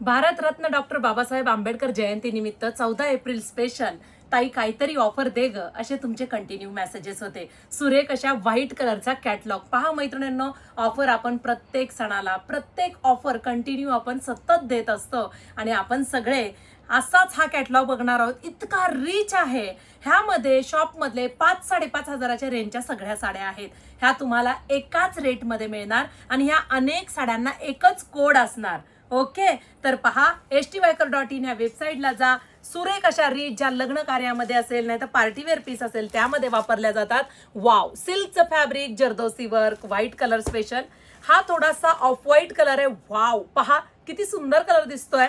Bharat Ratna doctor Babasaheb Ambedkar जयंतीनिमित्त 14 April special ताई काहीतरी ऑफर दे ग असे तुमचे कंटिन्यू मेसेजेस होते. सुरेख अशा व्हाईट कलरचा कॅटलॉग पहा मैत्रिणींनो. ऑफर आपण प्रत्येक सणाला प्रत्येक ऑफर कंटिन्यू आपण सतत देत असतो आणि आपण सगळे असाच हा कॅटलॉग बघणार आहोत. इतका रिच आहे. ह्यामध्ये शॉपमधले 5-5.5 हजाराच्या रेंजच्या सगळ्या साड्या आहेत. ह्या तुम्हाला एकाच रेटमध्ये मिळणार आणि ह्या अनेक साड्यांना एकच कोड असणार. ओके, तर पहा htviker.in ह्या वेबसाईटला जा. सुरेख अशा रीच ज्या लग्न कार्यामध्ये असेल नाही तर पार्टीवेअर पीस असेल त्यामध्ये वापरल्या जातात. वाव, सिल्कचं fabric, zardozi work, white colour special. हा थोडासा ऑफ व्हाईट कलर आहे. वाव, पहा किती सुंदर कलर दिसतोय.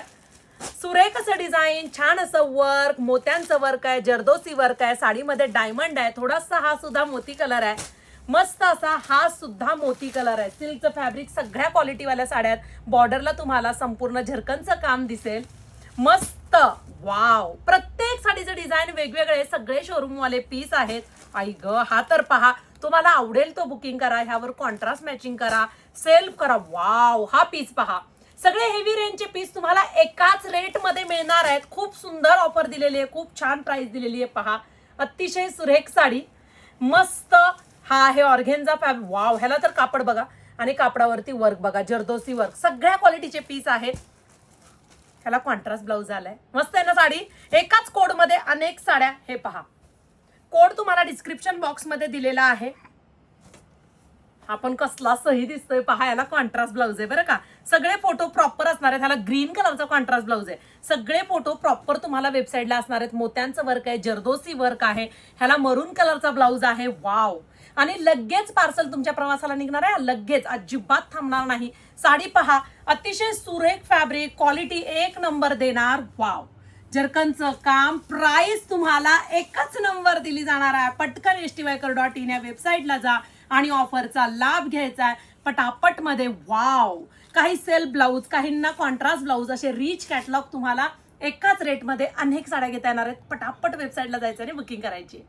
सुरेख असं डिझाईन, छान असं वर्क, मोत्यांचं वर्क आहे, जरदोसी वर्क आहे, साडीमध्ये डायमंड आहे, थोडासा हा सुद्धा मोती कलर आहे. मस्त असा हा सुद्धा मोती कलर आहे. सिल्कचं फॅब्रिक, सगळ्या क्वालिटीवाल्या साड्यात. बॉर्डरला तुम्हाला संपूर्ण झरकनचं काम दिसेल. मस्त, वाव. प्रत्येक साडीचं डिझाईन वेगवेगळे, सगळे शोरूमवाले पीस आहेत. आई ग, हा तर पहा, तुम्हाला आवडेल तो बुकिंग करा. ह्यावर कॉन्ट्रास्ट मॅचिंग करा, सेल्फ करा. वाव, हा पीस पहा. सगळे हेवी रेंजचे पीस तुम्हाला एकाच रेट मध्ये मिळणार आहेत. खूप सुंदर ऑफर दिलेली आहे, खूप छान प्राइस दिलेली आहे. पहा, अतिशय सुरेख साडी, मस्त. हा आहे ऑर्गेन्झा फॅब्रिक. वाव, ह्याला तर कापड बघा आणि कापडावरती वर्क बघा, जरदोसी वर्क, सगळ्या क्वालिटीचे पीस आहेत. ह्याला कॉन्ट्रास्ट ब्लाउज आलाय. मस्त आहे ना साडी. एकाच कोड मध्ये अनेक साड्या. हे पहा, कोड तुम्हाला डिस्क्रिप्शन बॉक्स मध्ये दिलेला आहे. आपण कसला सही दिसतोय पहा. याला कॉन्ट्रास्ट ब्लाउज आहे बरं का. सगळे फोटो प्रॉपर असणार आहेत. ह्याला ग्रीन कलरचा कॉन्ट्रास्ट ब्लाउज आहे. सगळे फोटो प्रॉपर तुम्हाला वेबसाईटला असणार आहेत. मोत्यांचं वर्क आहे, जरदोसी वर्क आहे. ह्याला मरून कलरचा ब्लाउज आहे. वाव, आणि लगेच पार्सल तुमच्या प्रवासाला निघणार आहे. लगेच, अजिबात थांबणार नाही. साडी पहा, अतिशय सुरेख फॅब्रिक, क्वालिटी एक नंबर देणार. वाव, जरकनचं काम, प्राइस तुम्हाला एकच नंबर दिली जाणार आहे. पटकन htviker.in या वेबसाईटला जा आणि ऑफरचा लाभ घ्यायचा आहे पटापट मध्ये. वाव, काही सेल्फ ब्लाऊज, काहींना कॉन्ट्रास्ट ब्लाऊज, असे रिच कॅटलॉग तुम्हाला एकाच रेटमध्ये अनेक साड्या घेता येणार आहेत. पटापट वेबसाईटला जायचं आणि बुकिंग करायची.